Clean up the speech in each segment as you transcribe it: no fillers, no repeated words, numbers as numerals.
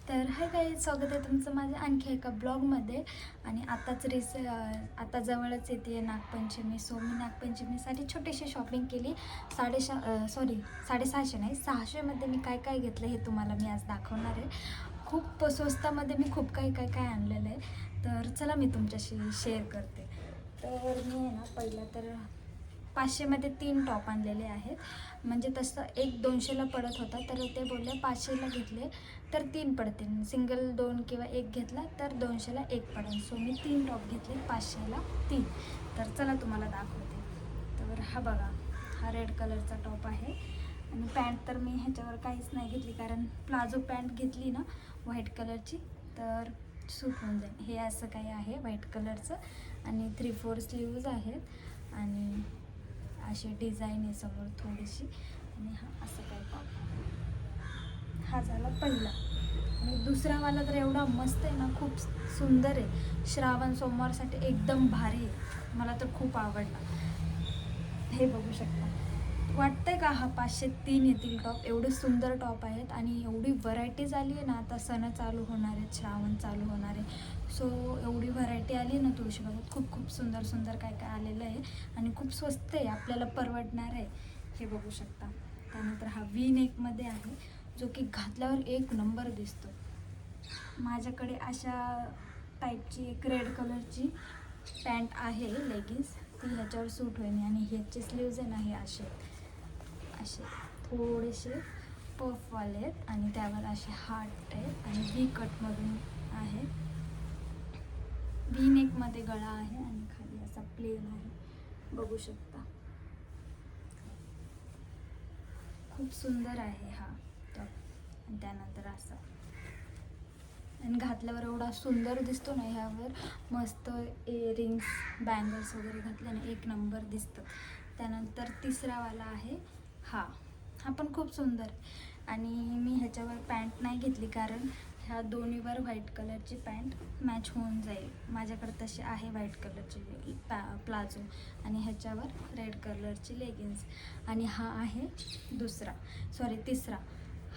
तर hi guys, स्वागत आहे तुमचं माझ्या आणखी एका ब्लॉगमध्ये. आणि आता जवळच येते नागपंचमी. सो मी नागपंचमीसाठी छोटीशी शॉपिंग केली. 650 नाही 600मध्ये मी काय काय घेतलं हे तुम्हाला मी आज दाखवणार आहे. खूप स्वस्तामध्ये मी खूप काय आणलेलं आहे. तर चला मी तुमच्याशी शेअर करते. तर मी आहे ना, पहिला तर 500मध्ये 3 टॉप आणलेले आहेत. म्हणजे तसं एक 200ला पडत होता, तर ते बोलले 500ला घेतले तर 3 पडतील. सिंगल 2 किंवा 1 घेतला तर 200ला 1 पडेल. सो मी 3 टॉप घेतले 500ला 3. तर चला तुम्हाला दाखवते. तर हा बघा, हा रेड कलरचा टॉप आहे. आणि पॅन्ट तर मी ह्याच्यावर काहीच नाही घेतली, कारण प्लाझो पॅन्ट घेतली ना व्हाईट कलरची तर सूट होऊन जाईल. हे असं काही आहे व्हाईट कलरचं आणि 3/4 स्लीव्ज आहेत आणि अशी डिझाईन आहे समोर थोडीशी. आणि हा असं काही टॉप. हा झाला पहिला. आणि दुसरावाला तर एवढा मस्त आहे ना, खूप सुंदर आहे. श्रावण सोमवारसाठी एकदम भारी आहे. मला तर खूप आवडला. हे बघू शकता. वाटतंय का हा 503 येतील टॉप. एवढे सुंदर टॉप आहेत आणि एवढी व्हरायटी झाली आहे ना. आता सण चालू होणार आहेत, श्रावण चालू होणार आहे. सो एवढी व्हरायटी आली ना तुळशीबागेत. खूप सुंदर काय आलेलं आहे आणि खूप स्वस्त आहे, आपल्याला परवडणार आहे. हे बघू शकता. त्यानंतर हा व्ही नेकमध्ये आहे, जो की घातल्यावर एक नंबर दिसतो. माझ्याकडे अशा टाईपची एक रेड कलरची पॅन्ट आहे, लेगिन्स. ती ह्याच्यावर सूट होईल. आणि ह्याचे स्लीव्ज आहे ना, हे असे थोडेसे पफवाले आहेत आणि त्यावर असे हार्ट आहेत आणि व्ही कटमधून आहे. व्ही नेकमध्ये गळा आहे आणि खाली असा प्लेन आहे, बघू शकता. खूप सुंदर आहे हा टॉप. आणि त्यानंतर असा आणि घातल्यावर एवढा सुंदर दिसतो ना. ह्यावर मस्त इयरिंग्स, बँगल्स वगैरे घातल्याने एक नंबर दिसतं. त्यानंतर तिसरावाला आहे हा पण खूप सुंदर आहे. आणि मी ह्याच्यावर पॅन्ट नाही घेतली, कारण ह्या दोन्हीवर व्हाईट कलरची पॅन्ट मॅच होऊन जाईल. माझ्याकडे तशी आहे व्हाईट कलरची प्लाझो आणि ह्याच्यावर रेड कलरची लेगिन्स. आणि हा आहे तिसरा.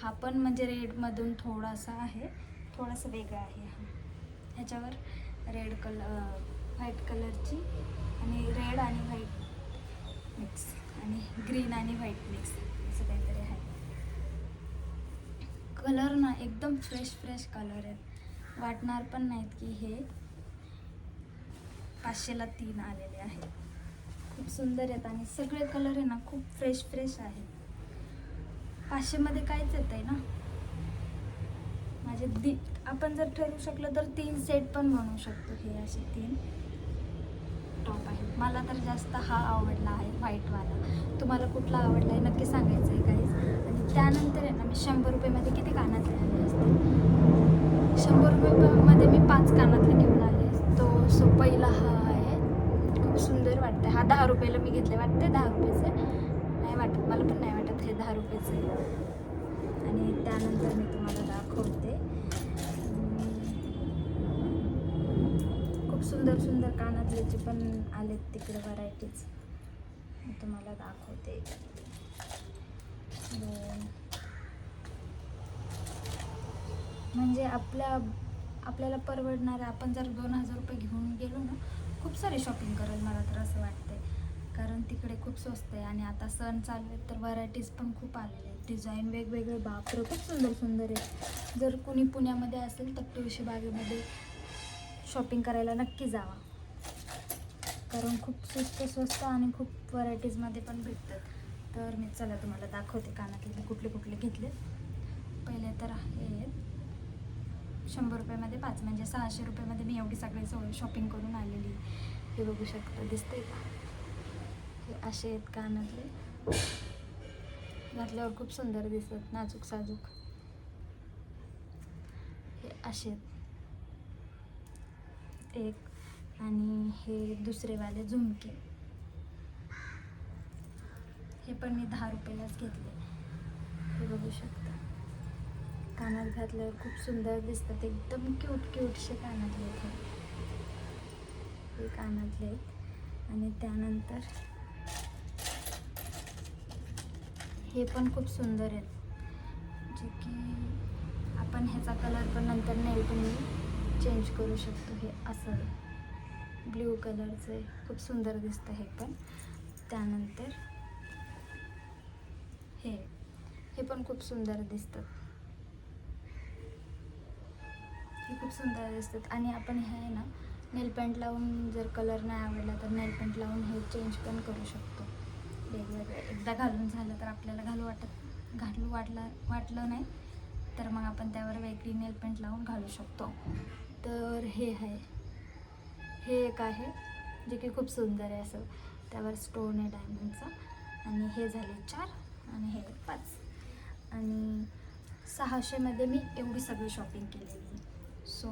हा पण म्हणजे रेडमधून थोडासा आहे, थोडासा वेगळा आहे. ह्याच्यावर व्हाईट कलरची आणि रेड आणि व्हाईट मिक्स आणि ग्रीन आणि व्हाईट मिक्स असं काहीतरी आहे. कलर ना एकदम फ्रेश कलर आहेत. वाटणार पण नाहीत की हे 500ला 3 आलेले आहेत. खूप सुंदर आहेत आणि सगळे कलर आहे ना खूप फ्रेश आहेत. 500मध्ये काहीच येत आहे ना. आपण जर ठरवू शकलं तर 3 सेट पण बनवू शकतो. हे असे 3 टॉप आहेत. मला तर जास्त हा आवडला आहे व्हाईटवाला. तुम्हाला कुठला आवडला आहे नक्की सांगायचं आहे गाईज. आणि त्यानंतर आहे ना, मी 100 रुपयेमध्ये किती कानातले आले असते. 100 रुपयेमध्ये मी 5 कानातले घेऊन आले. सो पहिला हा आहे, खूप सुंदर वाटतं. हा 10 रुपयाला मी घेतले, वाटते 10 रुपयाचे नाही वाटत, मला पण नाही वाटत हे 10 रुपयाचे आहे. आणि त्यानंतर मी तुम्हाला दाखवते. खूप सुंदर कानातल्याचे पण आलेत तिकडे व्हरायटीज, मी तुम्हाला दाखवते. म्हणजे आपल्याला परवडणार. आपण जर 2000 रुपये घेऊन गेलो ना, खूप सारी शॉपिंग करेल मला तर असं वाटतंय. कारण तिकडे खूप स्वस्त आहे. आणि आता सण चालू आहेत तर व्हरायटीज पण खूप आलेले आहेत, डिझाईन वेगवेगळे. बापरे, खूप सुंदर आहे. जर कुणी पुण्यामध्ये असेल तर तुळशीबागेमध्ये शॉपिंग करायला नक्की जावा, कारण खूप स्वस्त आणि खूप व्हरायटीजमध्ये पण भेटतात. तर मी चला तुम्हाला दाखवते कानातले कुठले घेतले. पहिले तर हे 100 रुपयामध्ये 5, म्हणजे 600 रुपयामध्ये मी एवढी सगळी शॉपिंग करून आलेली. हे बघू शकता, दिसतंय का. हे असे आहेत कानातले, घातल्यावर खूप सुंदर दिसतात, नाजूक साजूक. हे असे एक. आणि हे दुसरेवाले झुमके, हे पण मी 10 रुपयालाच घेतले. हे बघू शकता, कानात घातल्यावर खूप सुंदर दिसतात, एकदम क्यूटशे कानातले आहेत. हे कानातले आहेत. आणि त्यानंतर हे पण खूप सुंदर आहेत, जे की आपण आपण ह्याचा कलर पण नंतर नेल पण चेंज करू शकतो. हे असं ब्ल्यू कलरचं आहे, खूप सुंदर दिसतं हे पण. त्यानंतर हे पण खूप सुंदर दिसतात, हे खूप सुंदर दिसतात. आणि आपण हे आहे ना नेल पेंट लावून, जर कलर नाही आवडला तर नेल पेंट लावून हे चेंज पण करू शकतो वेगवेगळे. एकदा घालून झालं तर आपल्याला वाटलं नाही तर मग आपण त्यावर वेगळी नेल पेंट लावून घालू शकतो. तर हे एक आहे जे की खूप सुंदर आहे, असं त्यावर स्टोन आहे डायमंडचा. आणि हे झाले 4 आणि हे 5. आणि 600मध्ये मी एवढी सगळी शॉपिंग केलेली आहे. सो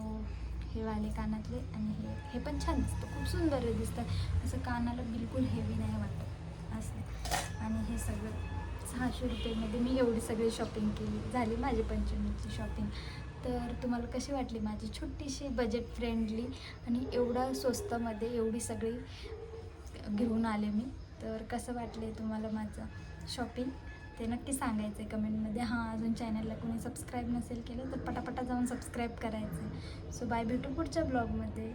हे वाले कानातले आणि हे पण छान दिसतं, खूप सुंदर दिसतं, असं कानाला बिलकुल हेवी नाही वाटत असं. आणि हे सगळं 600 रुपयेमध्ये मी एवढी सगळी शॉपिंग केली. झाली माझी पंचमीची शॉपिंग. तर तुम्हाला कशी वाटली माझी छोटीशी बजेट फ्रेंडली आणि एवढा स्वस्तामध्ये एवढी सगळी घेऊन आले मी. तर कसं वाटले तुम्हाला माझं शॉपिंग ते नक्की सांगायचं आहे कमेंटमध्ये. हां, अजून चॅनलला कोणी सबस्क्राईब नसेल केलं तर पटापटा जाऊन सबस्क्राईब करायचं आहे. सो बाय, भेटू पुढच्या ब्लॉगमध्ये.